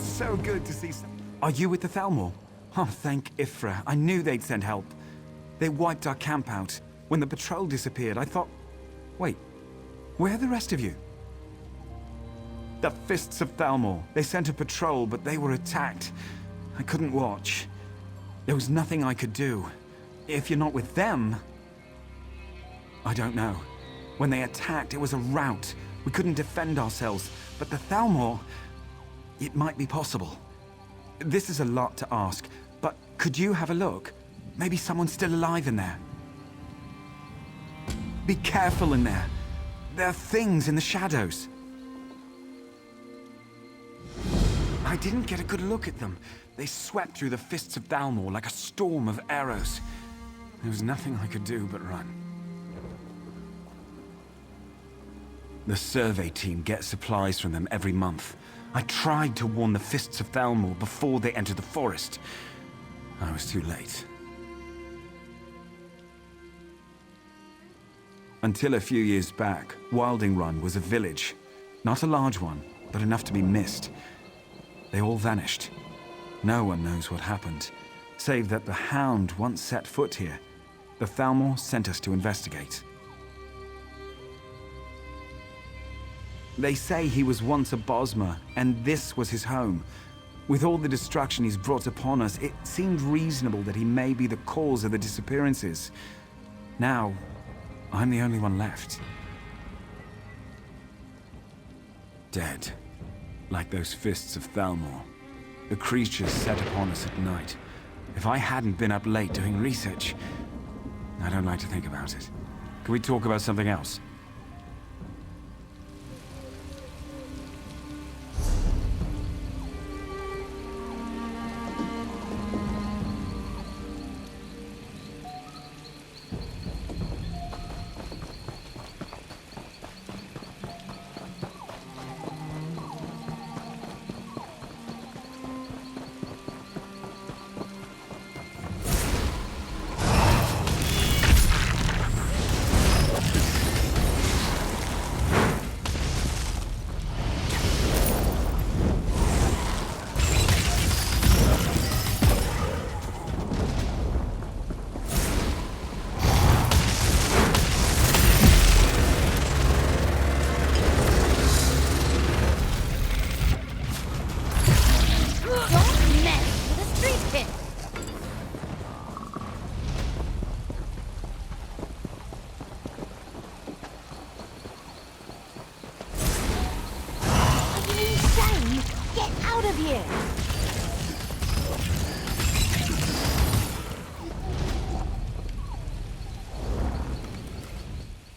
It's so good to see some... Are you with the Thalmor? Oh, thank Ifra. I knew they'd send help. They wiped our camp out. When the patrol disappeared, I thought... Wait, where are the rest of you? The Fists of Thalmor. They sent a patrol, but they were attacked. I couldn't watch. There was nothing I could do. If you're not with them... I don't know. When they attacked, it was a rout. We couldn't defend ourselves. But the Thalmor... It might be possible. This is a lot to ask, but could you have a look? Maybe someone's still alive in there. Be careful in there. There are things in the shadows. I didn't get a good look at them. They swept through the Fists of Thalmor like a storm of arrows. There was nothing I could do but run. The survey team gets supplies from them every month. I tried to warn the Fists of Thalmor before they entered the forest. I was too late. Until a few years back, Wilding Run was a village. Not a large one, but enough to be missed. They all vanished. No one knows what happened, save that the Hound once set foot here. The Thalmor sent us to investigate. They say he was once a Bosmer, and this was his home. With all the destruction he's brought upon us, it seemed reasonable that he may be the cause of the disappearances. Now, I'm the only one left. Dead. Like those Fists of Thalmor. The creatures set upon us at night. If I hadn't been up late doing research... I don't like to think about it. Can we talk about something else?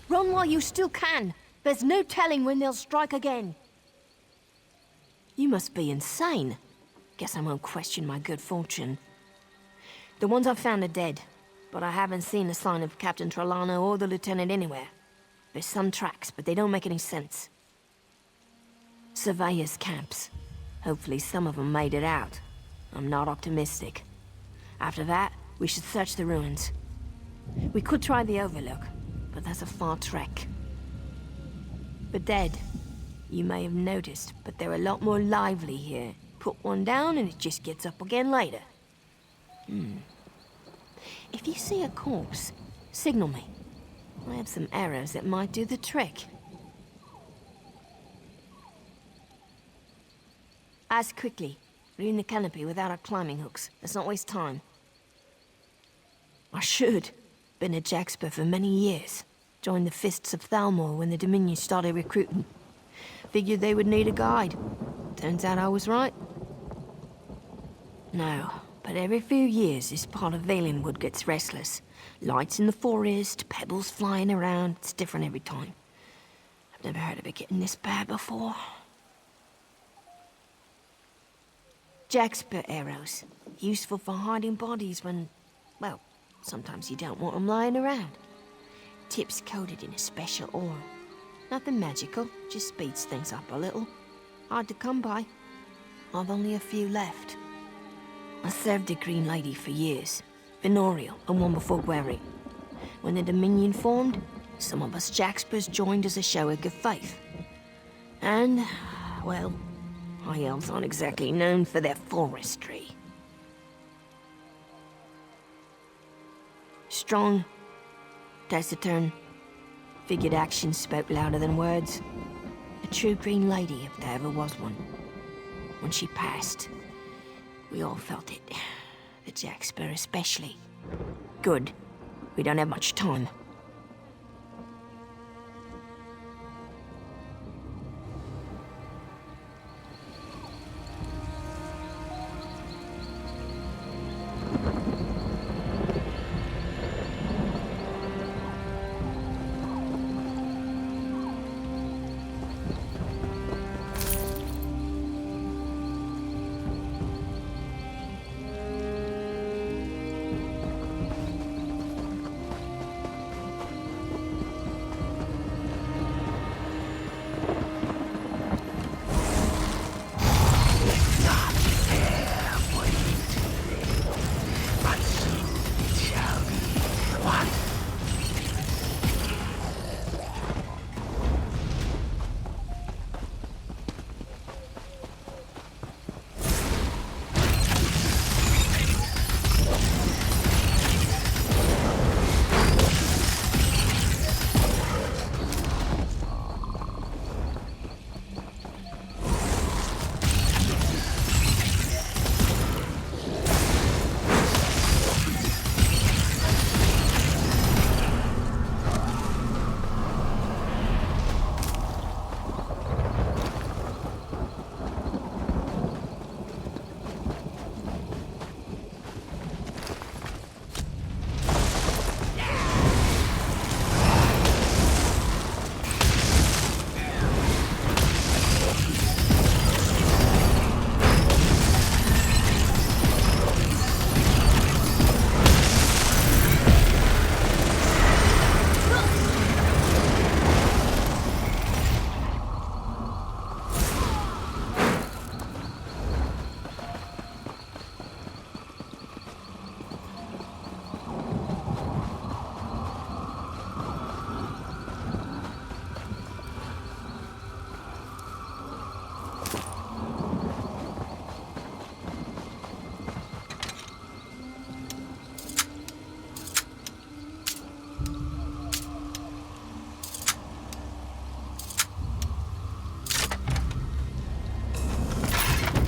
Run while you still can. There's no telling when they'll strike again. You must be insane. Guess I won't question my good fortune. The ones I've found are dead, but I haven't seen a sign of Captain Trelawney or the Lieutenant anywhere. There's some tracks, but they don't make any sense. Surveyors' camps. Hopefully some of them made it out. I'm not optimistic. After that, we should search the ruins. We could try the Overlook, but that's a far trek. The dead. You may have noticed, but they're a lot more lively here. Put one down and it just gets up again later. If you see a corpse, signal me. I have some arrows that might do the trick. As quickly. We're in the canopy without our climbing hooks. Let's not waste time. I should. Been a Jaxper for many years. Joined the Fists of Thalmor when the Dominion started recruiting. Figured they would need a guide. Turns out I was right. No, but every few years this part of Valenwood gets restless. Lights in the forest, pebbles flying around. It's different every time. I've never heard of it getting this bad before. Jaxper arrows. Useful for hiding bodies when, well, sometimes you don't want them lying around. Tips coated in a special oil. Nothing magical, just speeds things up a little. Hard to come by. I've only a few left. I served the Green Lady for years. Venorial and one before Guerry. When the Dominion formed, some of us Jaxpers joined as a show of good faith. And, well, High elves aren't exactly known for their forestry. Strong, taciturn, figured actions spoke louder than words. A true green lady, if there ever was one. When she passed, we all felt it. The Jack Sparrow especially. Good. We don't have much time.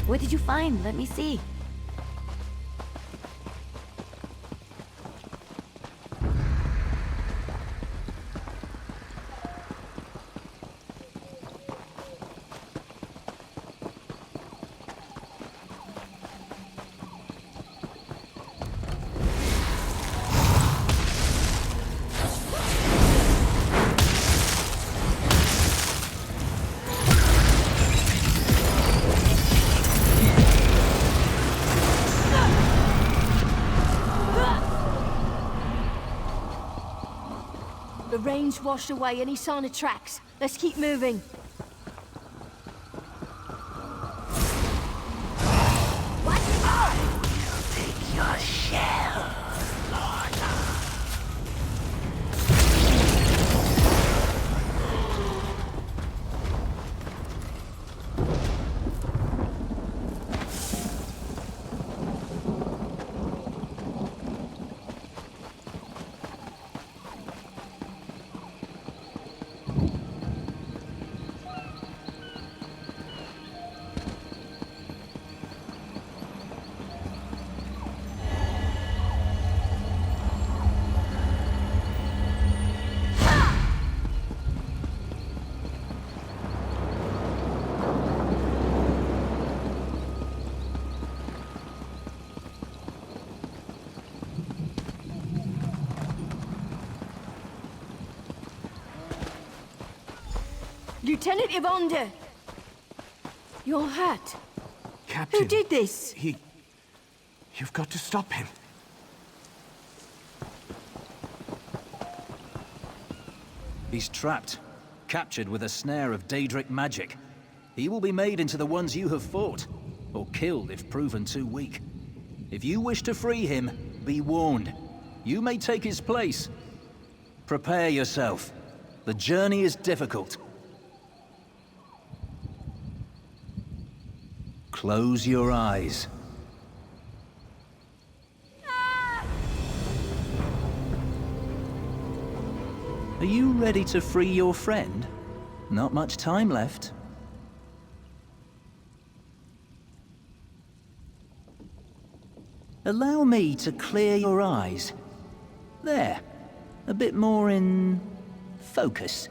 What did you find? Let me see. The rain's washed away any sign of tracks. Let's keep moving. What? Take your shell, Lorna. Lieutenant Evander! Your hat. Captain. Who did this? You've got to stop him. He's trapped, captured with a snare of Daedric magic. He will be made into the ones you have fought, or killed if proven too weak. If you wish to free him, be warned. You may take his place. Prepare yourself. The journey is difficult. Close your eyes. Are you ready to free your friend? Not much time left. Allow me to clear your eyes. There. A bit more in focus.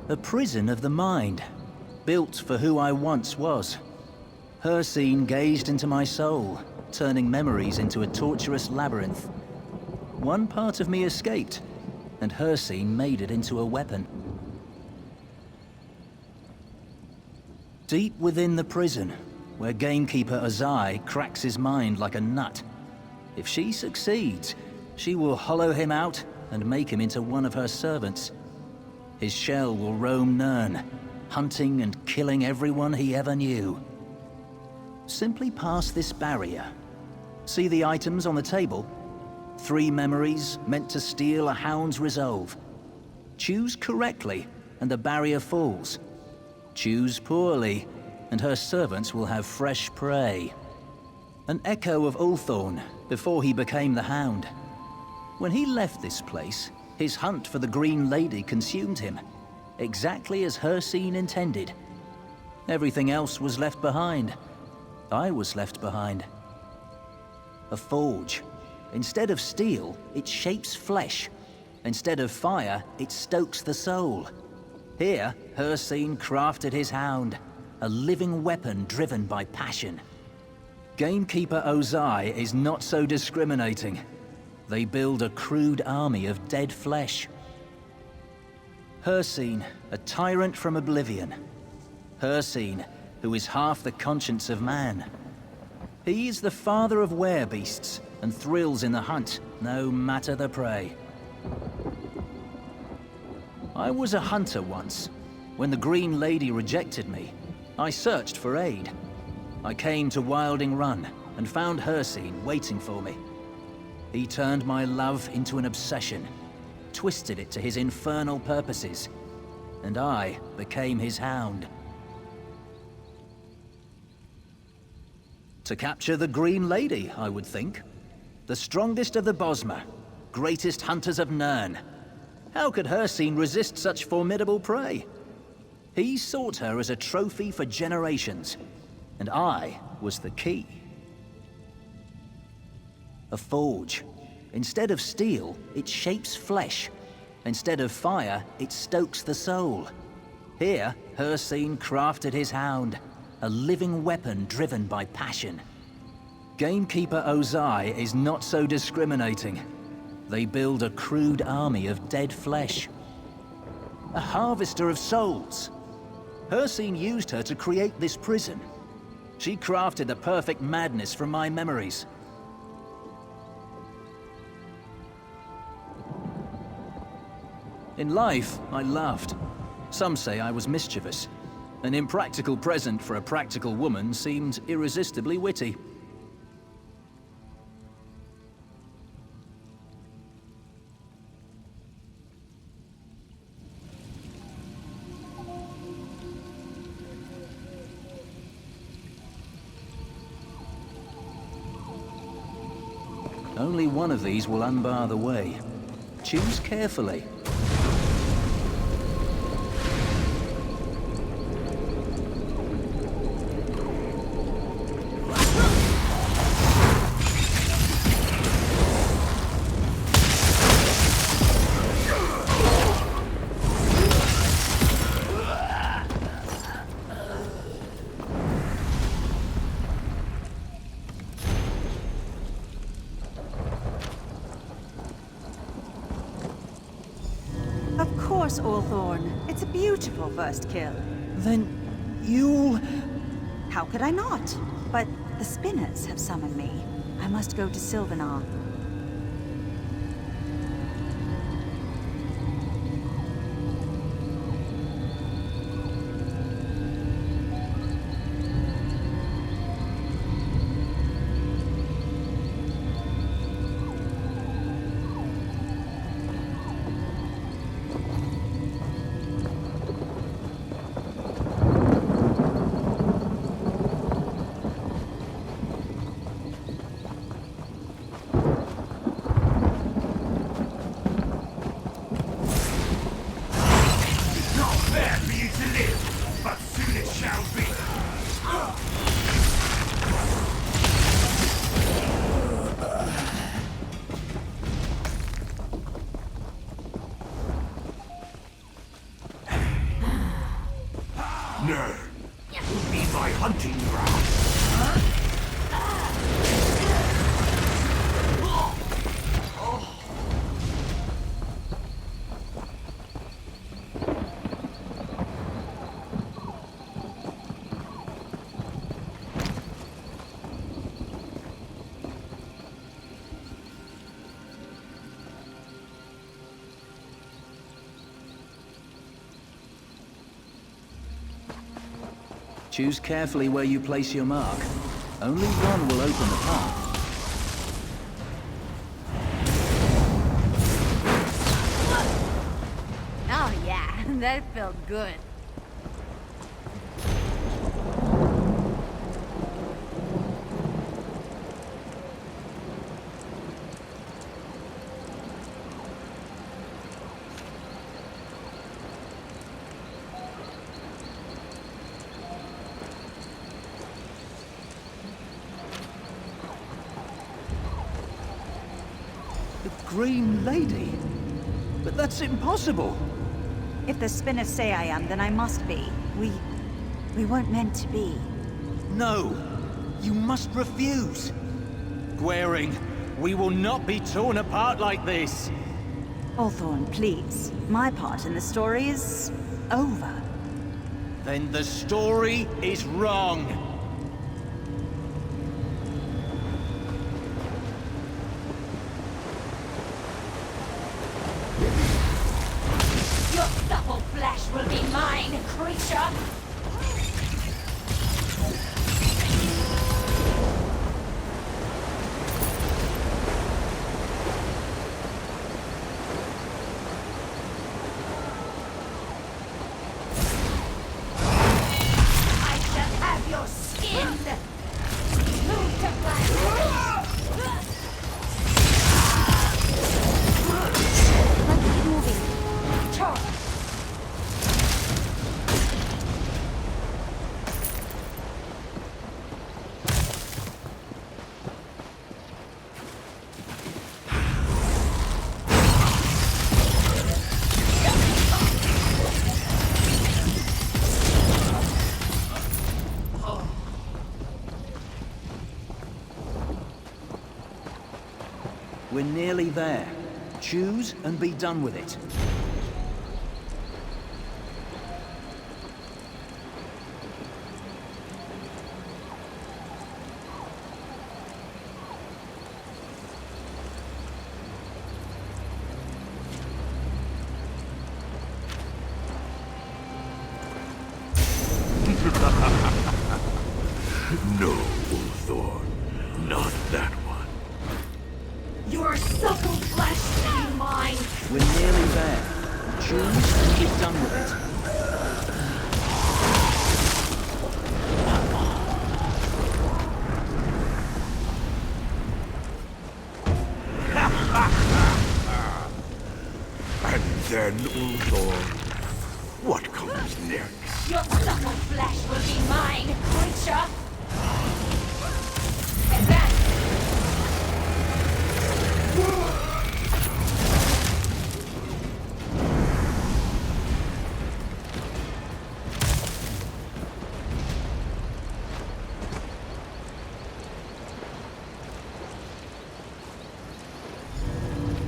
A prison of the mind, built for who I once was. Hircine gazed into my soul, turning memories into a torturous labyrinth. One part of me escaped, and Hircine made it into a weapon. Deep within the prison, where gamekeeper Ozai cracks his mind like a nut. If she succeeds, she will hollow him out and make him into one of her servants. His shell will roam Nirn, hunting and killing everyone he ever knew. Simply pass this barrier. See the items on the table? 3 memories meant to steal a hound's resolve. Choose correctly, and the barrier falls. Choose poorly, and her servants will have fresh prey. An echo of Ulthorn before he became the Hound. When he left this place, his hunt for the Green Lady consumed him, exactly as Hircine intended. Everything else was left behind. I was left behind. A forge. Instead of steel, it shapes flesh. Instead of fire, it stokes the soul. Here, Hircine crafted his hound, a living weapon driven by passion. Gamekeeper Ozai is not so discriminating. They build a crude army of dead flesh. Hircine, a tyrant from oblivion. Hircine, who is half the conscience of man. He is the father of werebeasts and thrills in the hunt, no matter the prey. I was a hunter once. When the Green Lady rejected me, I searched for aid. I came to Wilding Run and found Hircine waiting for me. He turned my love into an obsession, twisted it to his infernal purposes, and I became his hound. To capture the Green Lady, I would think. The strongest of the Bosmer, greatest hunters of Nirn. How could Hircine resist such formidable prey? He sought her as a trophy for generations, and I was the key. A forge. Instead of steel, it shapes flesh. Instead of fire, it stokes the soul. Here, Hircine crafted his hound, a living weapon driven by passion. Gamekeeper Ozai is not so discriminating. They build a crude army of dead flesh. A harvester of souls. Hircine used her to create this prison. She crafted the perfect madness from my memories. In life, I laughed. Some say I was mischievous. An impractical present for a practical woman seemed irresistibly witty. Only one of these will unbar the way. Choose carefully. Of course, Ulthorn. It's a beautiful first kill. Then you'll... How could I not? But the spinners have summoned me. I must go to Sylvanar. Choose carefully where you place your mark. Only one will open the path. Oh yeah, that felt good. Green Lady? But that's impossible! If the spinners say I am, then I must be. We weren't meant to be. No! You must refuse! Gwaring, we will not be torn apart like this! Hawthorne, please. My part in the story is over. Then the story is wrong! Your supple flesh will be mine, creature! I shall have your skin! Move to black! Let's keep moving. Charge! We're nearly there. Choose and be done with it. No, Ulthorn. Not that one. Your supple flesh will be mine! We're nearly there. Choose and be done with it. And then, Ulthorn, what comes next? Your supple flesh will be mine, creature! Advance!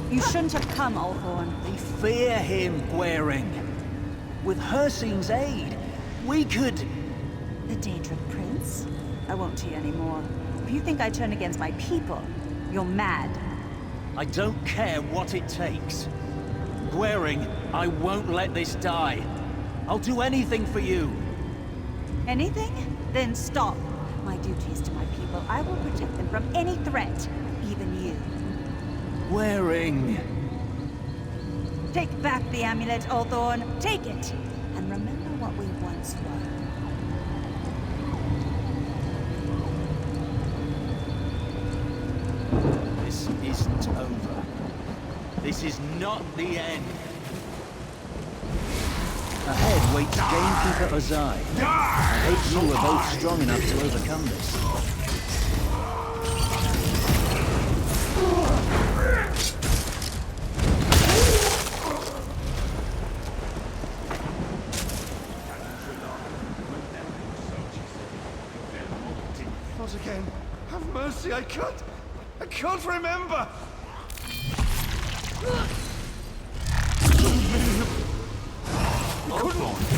You shouldn't have come, Hawthorne. We fear him, Gwaring. With Hircine's aid, we could... The Daedric Prince? I won't tea anymore. If you think I turn against my people, you're mad. I don't care what it takes. Gwaring, I won't let this die. I'll do anything for you. Anything? Then stop. My duty is to my people. I will protect them from any threat, even you. Gwaring. Take back the amulet, Hawthorne. Take it. And remember what we once were. This isn't over. This is not the end. Ahead waits Gamekeeper Ozai. I hope you are both strong enough to overcome this. Not again. Have mercy, I can't remember!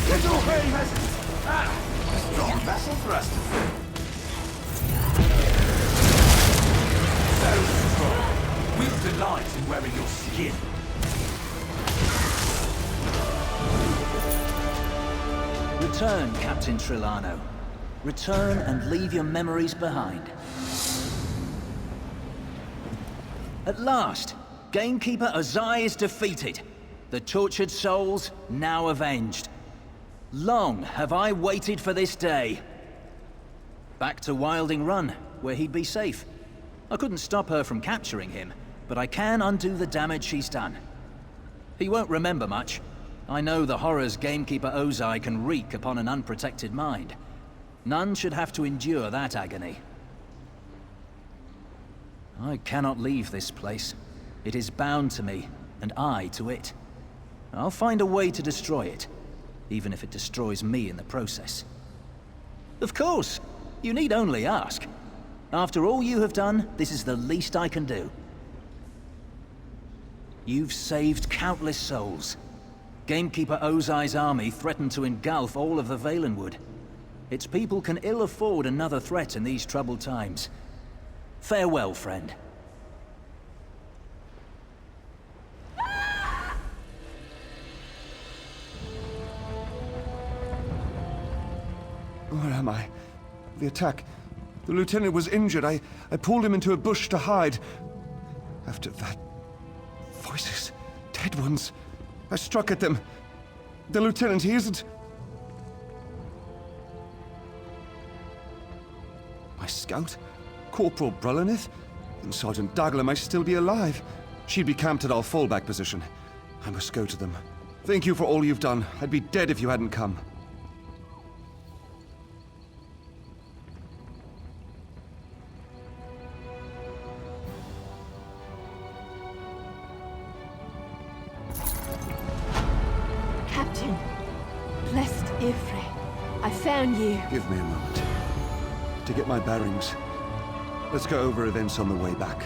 Get away, peasants! Strong vessel thrust. So strong. We delight in wearing your skin. Return, Captain Trillano. Return and leave your memories behind. At last, Gamekeeper Ozai is defeated. The tortured souls now avenged. Long have I waited for this day. Back to Wilding Run, where he'd be safe. I couldn't stop her from capturing him, but I can undo the damage she's done. He won't remember much. I know the horrors Gamekeeper Ozai can wreak upon an unprotected mind. None should have to endure that agony. I cannot leave this place. It is bound to me, and I to it. I'll find a way to destroy it, even if it destroys me in the process. Of course! You need only ask. After all you have done, this is the least I can do. You've saved countless souls. Gamekeeper Ozai's army threatened to engulf all of the Valenwood. Its people can ill afford another threat in these troubled times. Farewell, friend. Where am I? The attack. The lieutenant was injured. I pulled him into a bush to hide. After that... voices. Dead ones. I struck at them. The lieutenant, he isn't... My scout? Corporal Brulenith? Then Sergeant Dagler might still be alive. She'd be camped at our fallback position. I must go to them. Thank you for all you've done. I'd be dead if you hadn't come. Captain, blessed Ifre, I found you. Give me a moment. To get my bearings. Let's go over events on the way back.